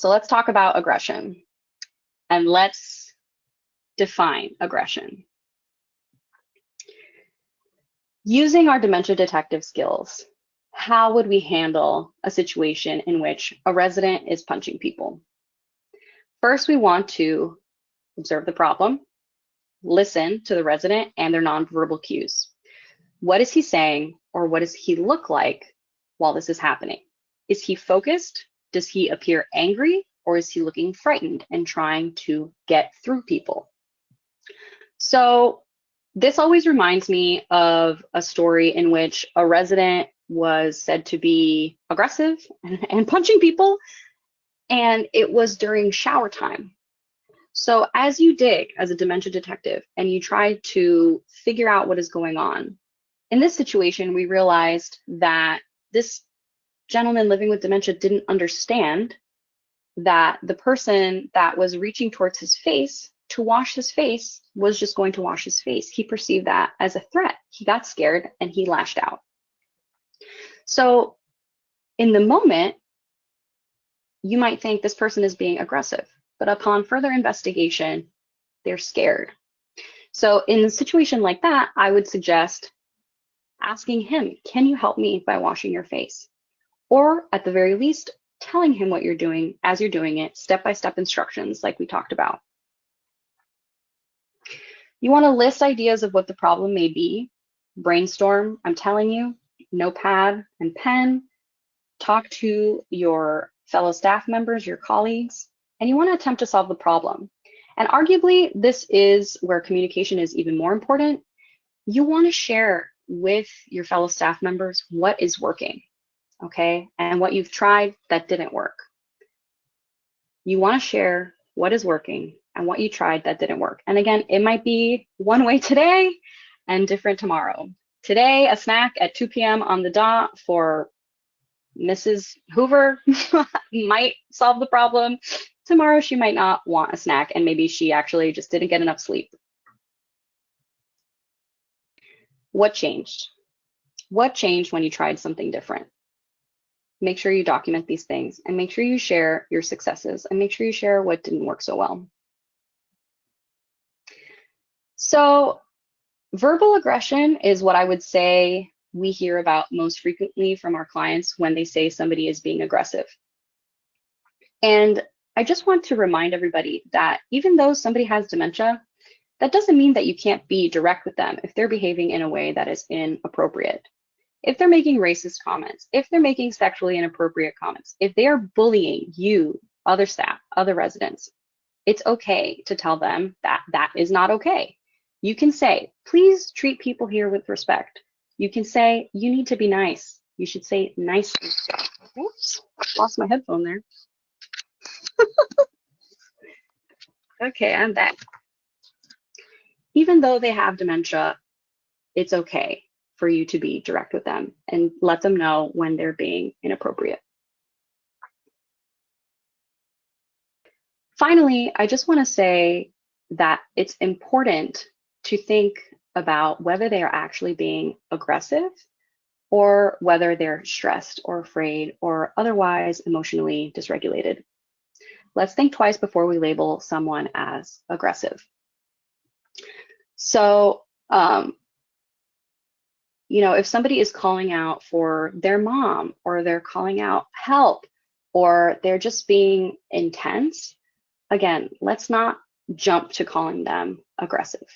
So let's talk about aggression and let's define aggression. Using our dementia detective skills, how would we handle a situation in which a resident is punching people? First, we want to observe the problem, listen to the resident and their nonverbal cues. What is he saying, or what does he look like while this is happening? Is he focused? Does he appear angry, or is he looking frightened and trying to get through people? So this always reminds me of a story in which a resident was said to be aggressive and punching people, and it was during shower time. So as you dig as a dementia detective and you try to figure out what is going on, in this situation, we realized that this gentleman living with dementia didn't understand that the person that was reaching towards his face to wash his face was just going to wash his face. He perceived that as a threat. He got scared and he lashed out. So in the moment, you might think this person is being aggressive, but upon further investigation, they're scared. So in a situation like that, I would suggest asking him, can you help me by washing your face? Or at the very least, telling him what you're doing as you're doing it, step-by-step instructions like we talked about. You want to list ideas of what the problem may be, brainstorm, I'm telling you, notepad and pen, talk to your fellow staff members, your colleagues, and you want to attempt to solve the problem. And arguably, this is where communication is even more important. You want to share with your fellow staff members what is working, okay, and what you've tried that didn't work. You want to share what is working and what you tried that didn't work. And again, it might be one way today and different tomorrow. Today, a snack at 2 p.m. on the dot for Mrs. Hoover might solve the problem. Tomorrow, she might not want a snack, and maybe she actually just didn't get enough sleep. What changed? What changed when you tried something different? Make sure you document these things and make sure you share your successes and make sure you share what didn't work so well. So verbal aggression is what I would say we hear about most frequently from our clients when they say somebody is being aggressive. And I just want to remind everybody that even though somebody has dementia, that doesn't mean that you can't be direct with them if they're behaving in a way that is inappropriate. If they're making racist comments, if they're making sexually inappropriate comments, if they are bullying you, other staff, other residents, it's okay to tell them that that is not okay. You can say, please treat people here with respect. You can say, you need to be nice. You should say nicely. Oops, lost my headphone there. Okay, I'm back. Even though they have dementia, it's okay for you to be direct with them and let them know when they're being inappropriate. Finally, I just want to say that it's important to think about whether they are actually being aggressive or whether they're stressed or afraid or otherwise emotionally dysregulated. Let's think twice before we label someone as aggressive. So, you know, if somebody is calling out for their mom or they're calling out help or they're just being intense, again, let's not jump to calling them aggressive.